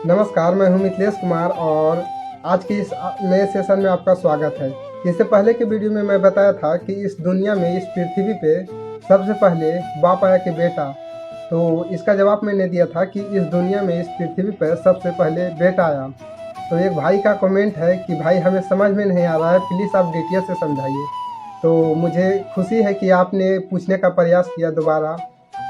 नमस्कार, मैं हूं मिथिलेश कुमार और आज की इस नए सेशन में आपका स्वागत है। इससे पहले के वीडियो में मैं बताया था कि इस दुनिया में, इस पृथ्वी पे सबसे पहले बाप आया कि बेटा। तो इसका जवाब मैंने दिया था कि इस दुनिया में, इस पृथ्वी पर सबसे पहले बेटा आया। तो एक भाई का कमेंट है कि भाई हमें समझ में नहीं आ रहा है, प्लीज़ आप डिटेल से समझाइए। तो मुझे खुशी है कि आपने पूछने का प्रयास किया दोबारा।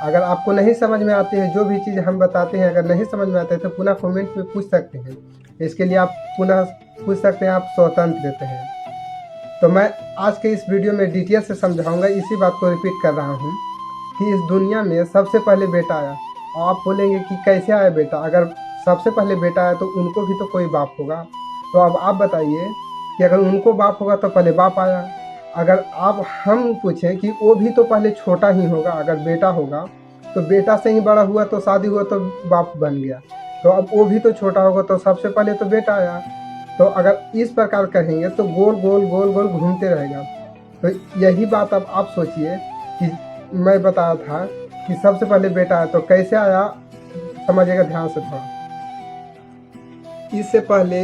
अगर आपको नहीं समझ में आती है जो भी चीज़ हम बताते हैं, अगर नहीं समझ में आते हैं तो पुनः कमेंट में पूछ सकते हैं। इसके लिए आप पुनः पूछ सकते हैं, आप स्वतंत्र देते हैं। तो मैं आज के इस वीडियो में डिटेल से समझाऊंगा, इसी बात को रिपीट कर रहा हूँ कि इस दुनिया में सबसे पहले बेटा आया। और आप बोलेंगे कि कैसे आया बेटा? अगर सबसे पहले बेटा आया तो उनको भी तो कोई बाप होगा। तो अब आप बताइए कि अगर उनको बाप होगा तो पहले बाप आया। अगर आप हम पूछें कि वो भी तो पहले छोटा ही होगा, अगर बेटा होगा तो बेटा से ही बड़ा हुआ तो शादी हुआ तो बाप बन गया। तो अब वो भी तो छोटा होगा तो सबसे पहले तो बेटा आया। तो अगर इस प्रकार कहेंगे तो गोल गोल गोल गोल घूमते रहेगा। तो यही बात अब आप सोचिए कि मैं बताया था कि सबसे पहले बेटा आया, तो कैसे आया समझिएगा ध्यान से थोड़ा। इससे पहले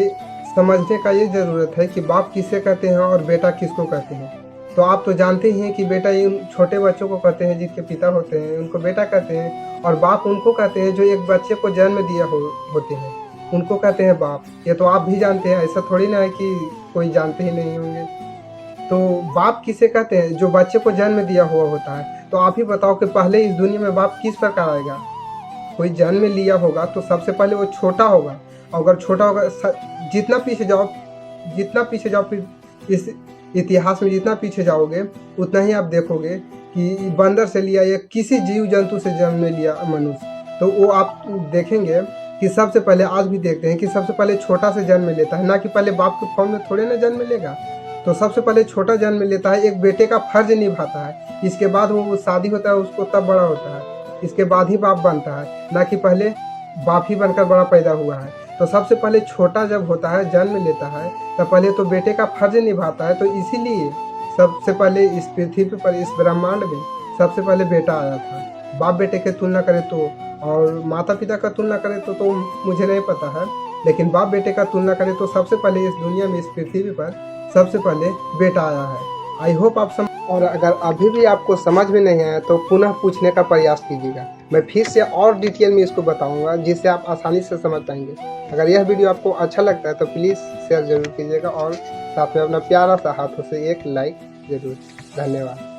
समझने का ये ज़रूरत है कि बाप किसे कहते हैं और बेटा किसको कहते हैं। तो आप तो जानते ही हैं कि बेटा इन छोटे बच्चों को कहते हैं, जिनके पिता होते हैं उनको बेटा कहते हैं, और बाप उनको कहते हैं जो एक बच्चे को जन्म दिया होते हैं, उनको कहते हैं बाप। ये तो आप भी जानते हैं, ऐसा थोड़ी ना है कि कोई जानते ही नहीं होंगे। तो बाप किसे कहते हैं? जो बच्चे को जन्म दिया हुआ होता है। तो आप ही बताओ कि पहले इस दुनिया में बाप किस प्रकार आएगा? कोई जन्म लिया होगा तो सबसे पहले वो छोटा होगा। अगर छोटा होगा, जितना पीछे जाओ फिर इस इतिहास में जितना पीछे जाओगे उतना ही आप देखोगे कि बंदर से लिया या किसी जीव जंतु से जन्म लिया मनुष्य, तो वो आप देखेंगे कि सबसे पहले, आज भी देखते हैं कि सबसे पहले छोटा से जन्म लेता है, ना कि पहले बाप के फॉर्म में थोड़े ना जन्म लेगा। तो सबसे पहले छोटा जन्म लेता है, एक बेटे का फर्ज निभाता है। इसके बाद वो शादी होता है, उसको तब बड़ा होता है, इसके बाद ही बाप बनता है, ना कि पहले बाप ही बनकर बड़ा पैदा हुआ है। तो सबसे पहले छोटा जब होता है, जन्म लेता है, तब पहले तो बेटे का फर्ज निभाता है। तो इसीलिए सबसे पहले इस पृथ्वी पर, इस ब्रह्मांड में सबसे पहले बेटा आया था। बाप बेटे की तुलना करें तो, और माता पिता का तुलना करें तो मुझे नहीं पता है, लेकिन बाप बेटे का तुलना करें तो सबसे पहले इस दुनिया में, इस पृथ्वी पर सबसे पहले बेटा आया है। आई होप आप और अगर अभी भी आपको समझ में नहीं आया तो पुनः पूछने का प्रयास कीजिएगा। मैं फिर से और डिटेल में इसको बताऊंगा, जिससे आप आसानी से समझ पाएंगे। अगर यह वीडियो आपको अच्छा लगता है तो प्लीज़ शेयर ज़रूर कीजिएगा और साथ में अपना प्यारा सा हाथों से एक लाइक ज़रूर। धन्यवाद।